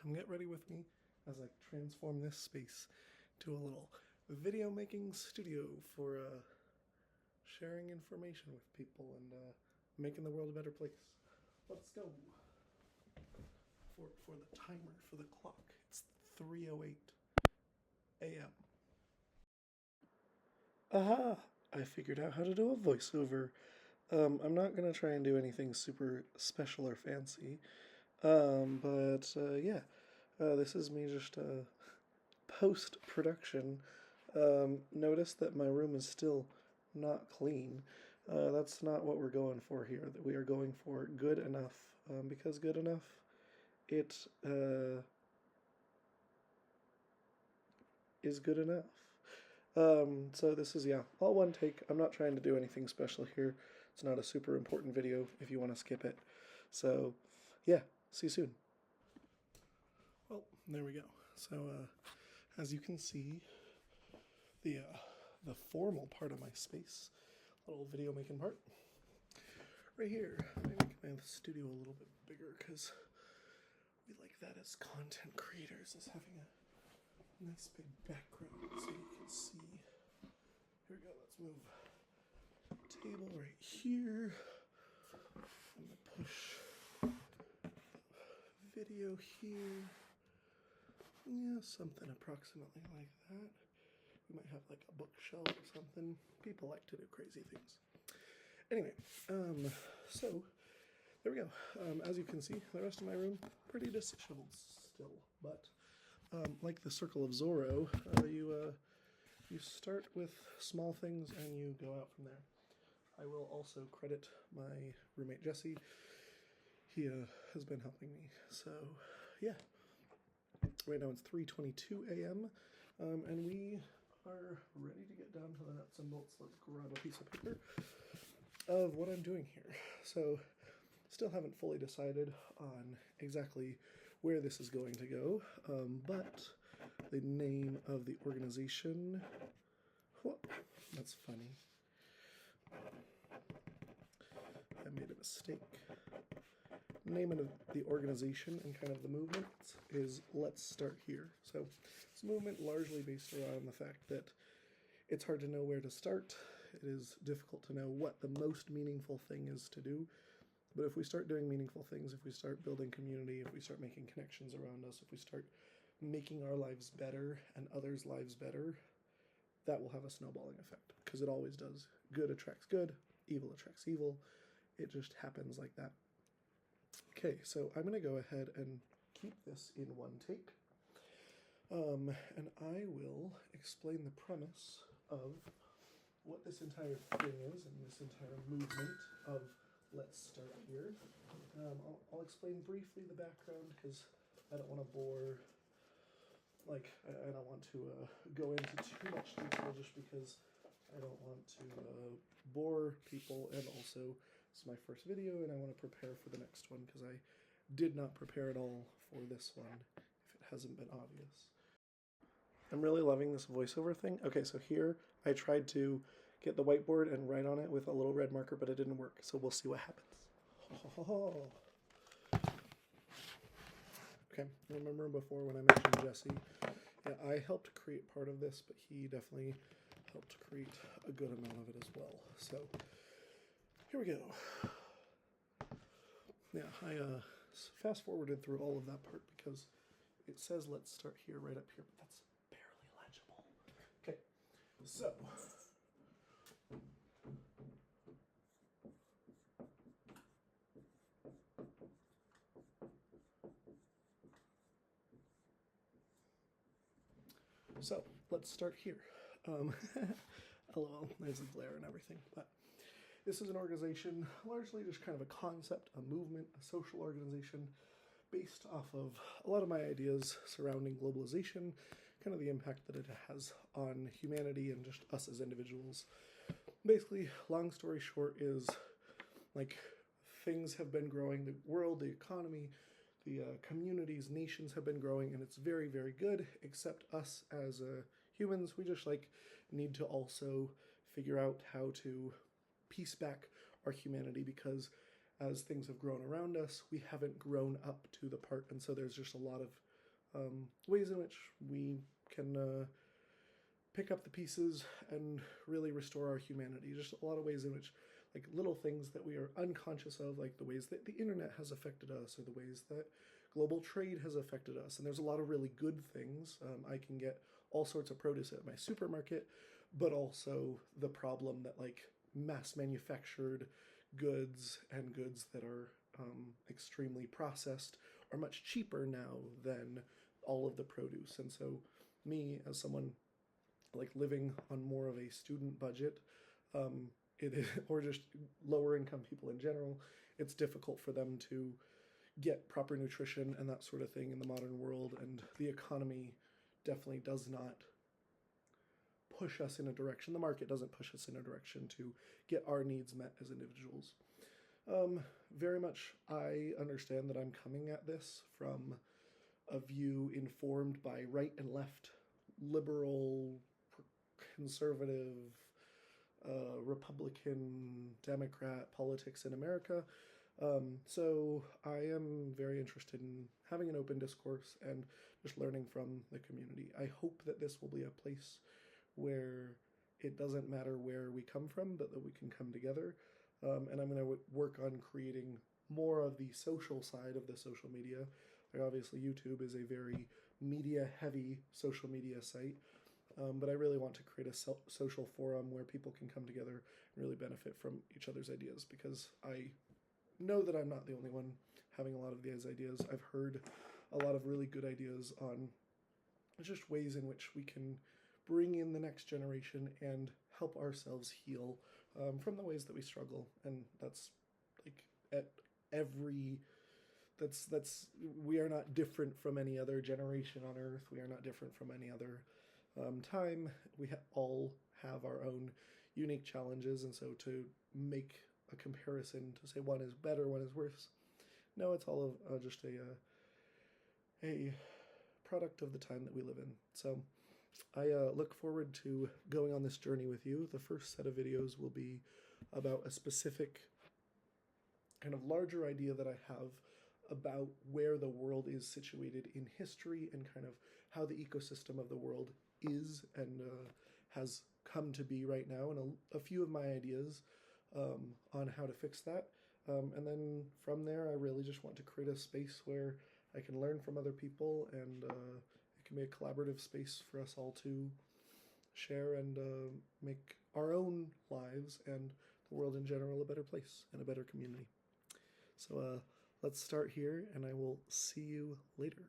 Come get ready with me as I transform this space to a little video making studio for sharing information with people and making the world a better place. Let's go. For the timer, for the clock, it's 3:08 a.m. Aha! I figured out how to do a voiceover. I'm not gonna try and do anything super special or fancy. But yeah, this is me just post production. Notice that my room is still not clean. That's not what we're going for here. That we are going for good enough, because good enough, it is good enough. So this is, yeah, all one take. I'm not trying to do anything special here. It's not a super important video if you want to skip it. So yeah, see you soon. Well, there we go. So as you can see, the formal part of my space, little video making part, right here. I make my studio a little bit bigger because we like that as content creators, as having a nice big background so you can see. Here we go. Let's move table right here. I'm gonna push video here. Yeah, something approximately like that. We might have like a bookshelf or something. People like to do crazy things. Anyway, so there we go. As you can see, the rest of my room pretty disheveled still, but like the Circle of Zorro, you start with small things and you go out from there. I will also credit my roommate Jesse. He has been helping me. So yeah, right now it's 3:22 a.m. And we are ready to get down to the nuts and bolts. Let's grab a piece of paper of what I'm doing here. So still haven't fully decided on exactly where this is going to go, but the name of the organization, whoop, that's funny. I made a mistake. The name of the organization and kind of the movement is Let's Start Here. So this movement largely based around the fact that it's hard to know where to start. It is difficult to know what the most meaningful thing is to do. But if we start doing meaningful things, if we start building community, if we start making connections around us, if we start making our lives better and others' lives better, that will have a snowballing effect, because it always does. Good attracts good, evil attracts evil. It just happens like that. Okay, so I'm going to go ahead and keep this in one take. And I will explain the premise of what this entire thing is and this entire movement of Let's Start Here. I'll explain briefly the background because I don't want to bore, I don't want to go into too much detail just because I don't want to bore people, and also it's my first video and I want to prepare for the next one because I did not prepare at all for this one if it hasn't been obvious. I'm really loving this voiceover thing. Okay, so here I tried to get the whiteboard and write on it with a little red marker, but it didn't work, so we'll see what happens. Okay, remember before when I mentioned Jesse? Yeah, I helped create part of this, but he definitely helped create a good amount of it as well. So here we go. Yeah, I fast forwarded through all of that part because it says Let's Start Here right up here, but that's barely legible. Okay, so let's start here. LOL, there's the glare and everything, but this is an organization, largely just kind of a concept, a movement, a social organization based off of a lot of my ideas surrounding globalization, kind of the impact that it has on humanity and just us as individuals. Basically, long story short is, like, things have been growing, the world, the economy, the communities, nations have been growing, and it's very, very good, except us as humans, we just need to also figure out how to piece back our humanity, because as things have grown around us, we haven't grown up to the part, and so there's just a lot of ways in which we can pick up the pieces and really restore our humanity. Just a lot of ways in which, like, little things that we are unconscious of, like the ways that the internet has affected us, or the ways that global trade has affected us. And there's a lot of really good things. I can get all sorts of produce at my supermarket, but also the problem that, like, mass manufactured goods and goods that are extremely processed are much cheaper now than all of the produce. And so, me as someone like living on more of a student budget, it is, or just lower income people in general, it's difficult for them to get proper nutrition and that sort of thing in the modern world, and the economy definitely does not push us in a direction. The market doesn't push us in a direction to get our needs met as individuals. Very much, I understand that I'm coming at this from a view informed by right and left, liberal, conservative, Republican, Democrat politics in America. So I am very interested in having an open discourse and just learning from the community. I hope that this will be a place where it doesn't matter where we come from, but that we can come together. And I'm going to work on creating more of the social side of the social media. Like, obviously, YouTube is a very media-heavy social media site, but I really want to create a social forum where people can come together and really benefit from each other's ideas, because I know that I'm not the only one having a lot of these ideas. I've heard a lot of really good ideas on just ways in which we can bring in the next generation and help ourselves heal from the ways that we struggle. And that's like at every that's we are not different from any other generation on earth. We are not different from any other time. We all have our own unique challenges, and so to make a comparison to say one is better, one is worse, no, it's all of just a product of the time that we live in. So I look forward to going on this journey with you. The first set of videos will be about a specific kind of larger idea that I have about where the world is situated in history, and kind of how the ecosystem of the world is and has come to be right now, and a few of my ideas on how to fix that. And then from there, I really just want to create a space where I can learn from other people, and it can be a collaborative space for us all to share and make our own lives and the world in general a better place and a better community. So let's start here, and I will see you later.